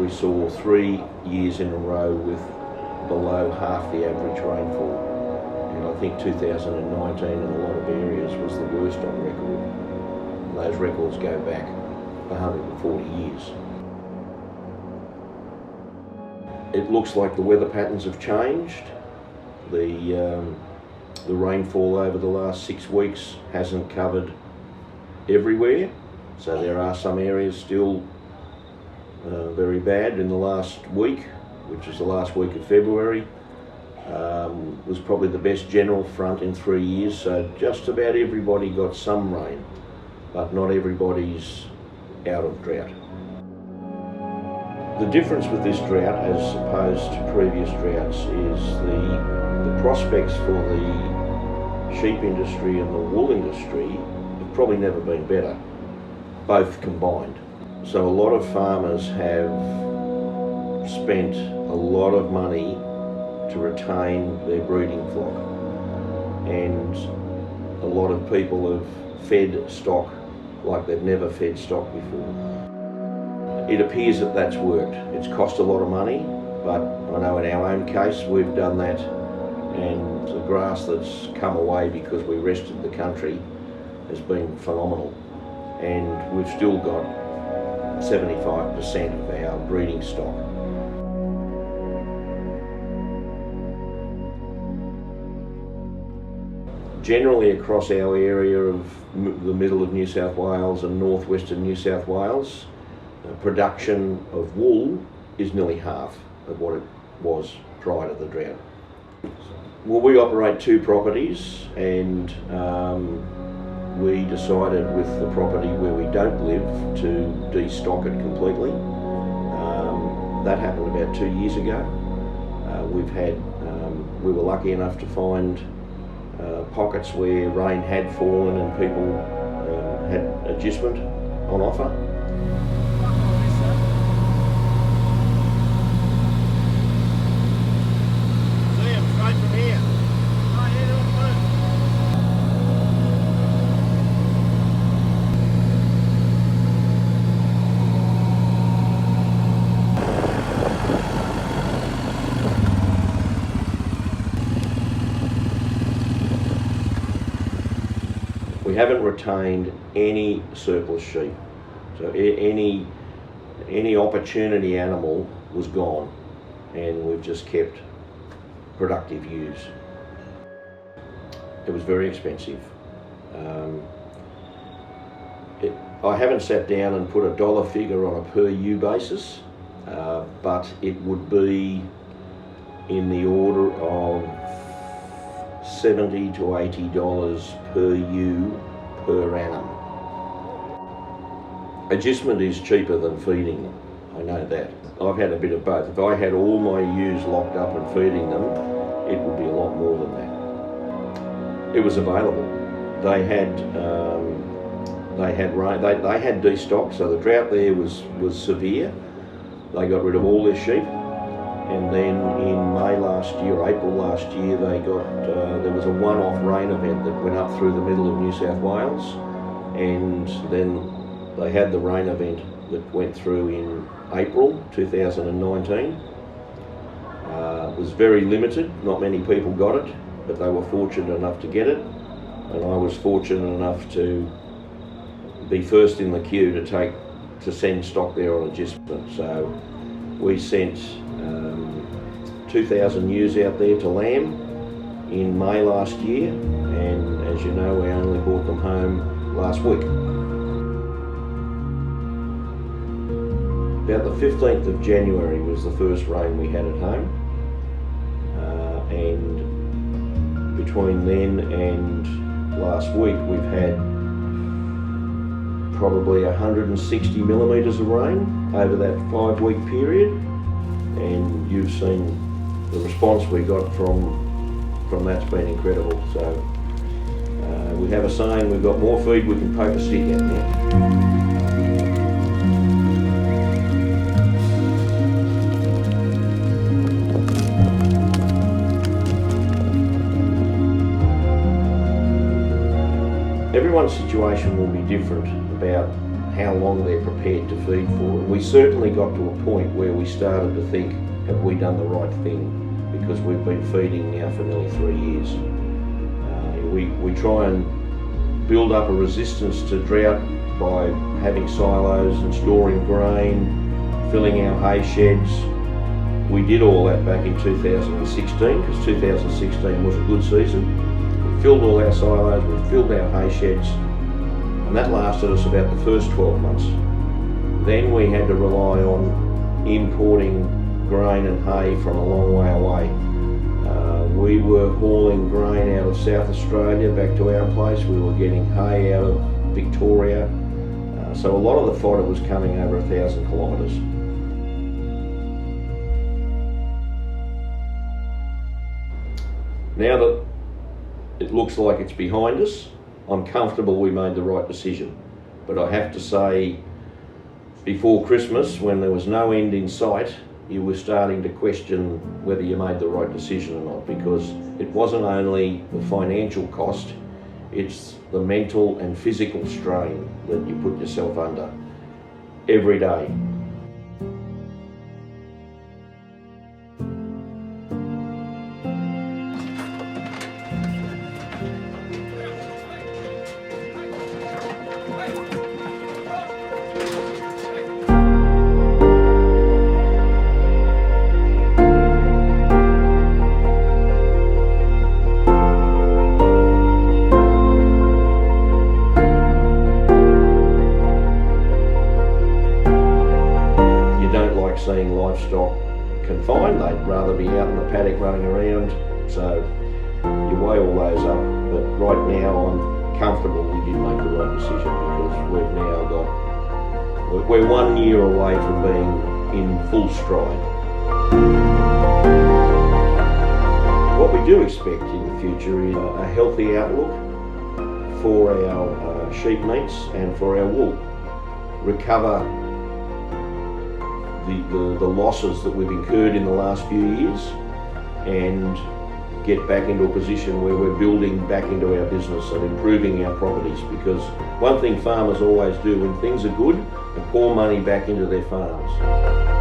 we saw 3 years in a row with below half the average rainfall. And I think 2019 in a lot of areas was the worst on record. And those records go back 140 years. It looks like the weather patterns have changed. The rainfall over the last 6 weeks hasn't covered everywhere, so there are some areas still very bad. In the last week, which is the last week of February, was probably the best general front in 3 years, so just about everybody got some rain, but not everybody's out of drought. The difference with this drought as opposed to previous droughts is the prospects for the sheep industry and the wool industry have probably never been better, both combined. So a lot of farmers have spent a lot of money to retain their breeding flock, and a lot of people have fed stock like they've never fed stock before. It appears that that's worked. It's cost a lot of money, but I know in our own case we've done that, and the grass that's come away because we rested the country has been phenomenal. And we've still got 75% of our breeding stock. Generally across our area of the middle of New South Wales and northwestern New South Wales, production of wool is nearly half of what it was prior to the drought. Well, we operate 2 properties, and we decided with the property where we don't live to de-stock it completely. That happened about 2 years ago. We were lucky enough to find pockets where rain had fallen and people had adjustment on offer. We haven't retained any surplus sheep, so any opportunity animal was gone, and we've just kept productive ewes. It was very expensive. I haven't sat down and put a dollar figure on a per ewe basis, but it would be in the order of $70 to $80 per ewe per annum. Adjustment is cheaper than feeding them, I know that. I've had a bit of both. If I had all my ewes locked up and feeding them, it would be a lot more than that. It was available. They had rain. They had destocked, so the drought there was severe. They got rid of all their sheep. And then in May last year, April last year, they got, there was a one-off rain event that went up through the middle of New South Wales, and then they had the rain event that went through in April 2019. It was very limited, not many people got it, but they were fortunate enough to get it, and I was fortunate enough to be first in the queue to send stock there on adjustment. So we sent 2,000 ewes out there to lamb in May last year, and as you know, we only brought them home last week. About the 15th of January was the first rain we had at home, and between then and last week we've had probably 160 millimetres of rain over that 5-week period, and you've seen the response we got from that's been incredible. So we have a saying, we've got more feed we can poke a stick at now. Everyone's situation will be different about how long they're prepared to feed for. And we certainly got to a point where we started to think, have we done the right thing? Because we've been feeding now for nearly 3 years. We try and build up a resistance to drought by having silos and storing grain, filling our hay sheds. We did all that back in 2016, because 2016 was a good season. We filled all our silos, we filled our hay sheds, and that lasted us about the first 12 months. Then we had to rely on importing grain and hay from a long way away. We were hauling grain out of South Australia back to our place. We were getting hay out of Victoria. So a lot of the fodder was coming over 1,000 kilometres. Now that it looks like it's behind us, I'm comfortable we made the right decision. But I have to say, before Christmas, when there was no end in sight, you were starting to question whether you made the right decision or not, because it wasn't only the financial cost, it's the mental and physical strain that you put yourself under every day. Seeing livestock confined, they'd rather be out in the paddock running around, so you weigh all those up. But right now I'm comfortable we did make the right decision, because we're 1 year away from being in full stride. What we do expect in the future is a healthy outlook for our sheep meats and for our wool. Recover the losses that we've incurred in the last few years, and get back into a position where we're building back into our business and improving our properties. Because one thing farmers always do when things are good, they pour money back into their farms.